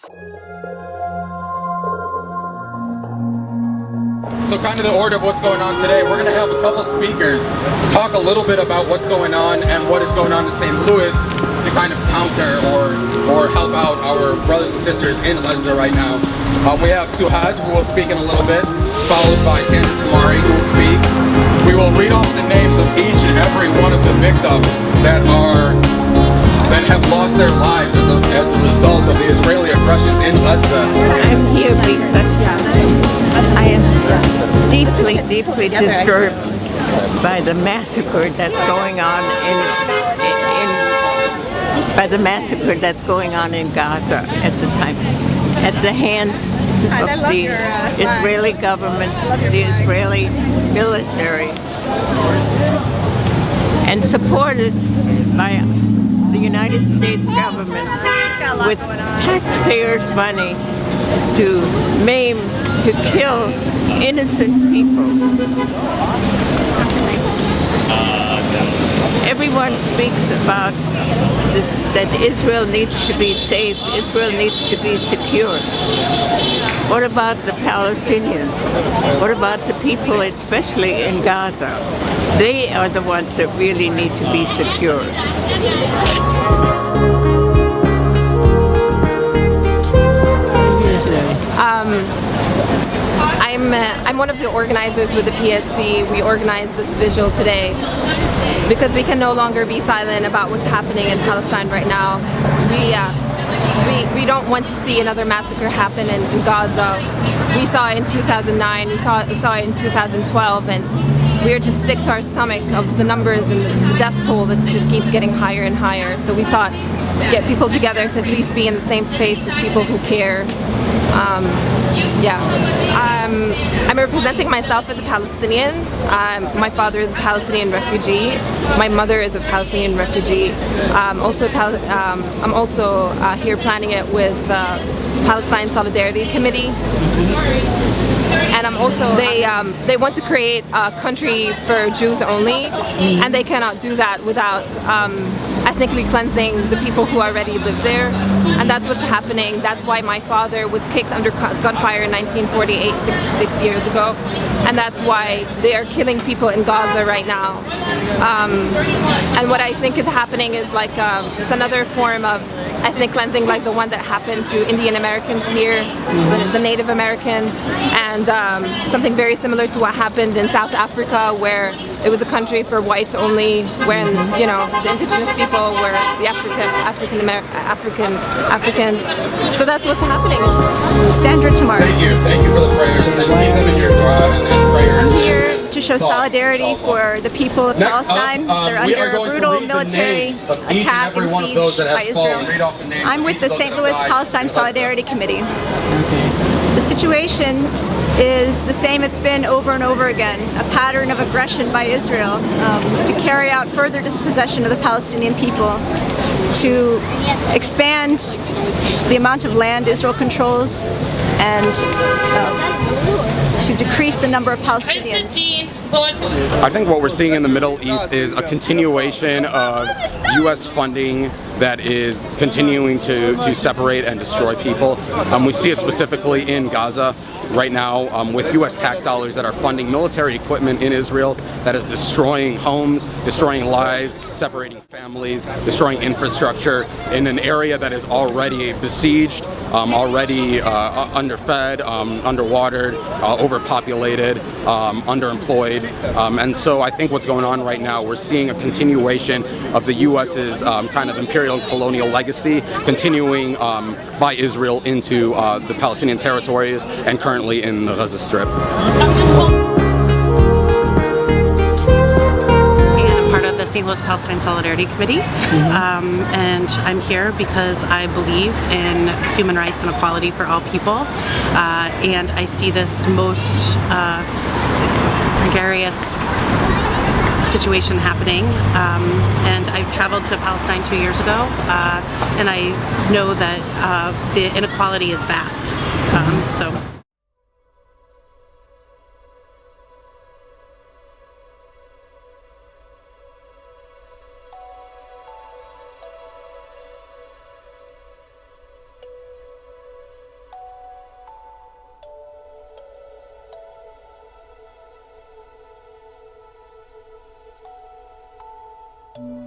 So kind of the order of what's going on today, we're going to have a couple speakers talk a little bit about what's going on and what is going on in St. Louis to kind of counter or help out our brothers and sisters in Gaza right now. We have Suhaj, who will speak in a little bit, followed by Sandra Tamari, who will speak. We will read off the names of each and every one of the victims that have lost their lives as a result of the Israeli aggression in Gaza. I'm here because I am deeply disturbed by the massacre that's going on in Gaza at the time, at the hands of the Israeli government, the Israeli military, and supported by the United States government with taxpayers' money to maim, to kill innocent people. Everyone speaks about this, that Israel needs to be safe, Israel needs to be secure. What about the Palestinians? What about the people, especially in Gaza? They are the ones that really need to be secure. I'm one of the organizers with the PSC. We organized this vigil today because we can no longer be silent about what's happening in Palestine right now. We don't want to see another massacre happen in Gaza. We saw it in 2009, we saw it in 2012, and we are just sick to our stomach of the numbers and the death toll that just keeps getting higher and higher. So we thought, get people together to at least be in the same space with people who care. I'm representing myself as a Palestinian. My father is a Palestinian refugee. My mother is a Palestinian refugee. I'm also here planning it with Palestine Solidarity Committee. And I'm also, they want to create a country for Jews only, and they cannot do that without ethnically cleansing the people who already live there. And that's what's happening. That's why my father was kicked under gunfire in 1948, 66 years ago. And that's why they are killing people in Gaza right now. And what I think is happening is like, it's another form of ethnic cleansing like the one that happened to Indian Americans here, the Native Americans, and something very similar to what happened in South Africa, where it was a country for whites only, when, you know, the indigenous people were the Africans. So that's what's happening. Sandra Tamari. Thank you for the prayers. And keep them in your thought and prayers. I'm here to show solidarity for the people of Palestine. They're under a brutal military attack and siege by Israel. I'm with the St. Louis Palestine Solidarity Committee. The situation is the same it's been over and over again, a pattern of aggression by Israel to carry out further dispossession of the Palestinian people, to expand the amount of land Israel controls, and to decrease the number of Palestinians. I think what we're seeing in the Middle East is a continuation of U.S. funding that is continuing to separate and destroy people. We see it specifically in Gaza right now with U.S. tax dollars that are funding military equipment in Israel that is destroying homes, destroying lives, separating families, destroying infrastructure in an area that is already besieged, already underfed, underwatered, overpopulated, underemployed. And so I think what's going on right now, we're seeing a continuation of the U.S.'s kind of imperial and colonial legacy continuing by Israel into the Palestinian territories and currently in the Gaza Strip. St. Louis Palestine Solidarity Committee, and I'm here because I believe in human rights and equality for all people, and I see this most precarious situation happening, and I traveled to Palestine 2 years ago, and I know that the inequality is vast. So. you.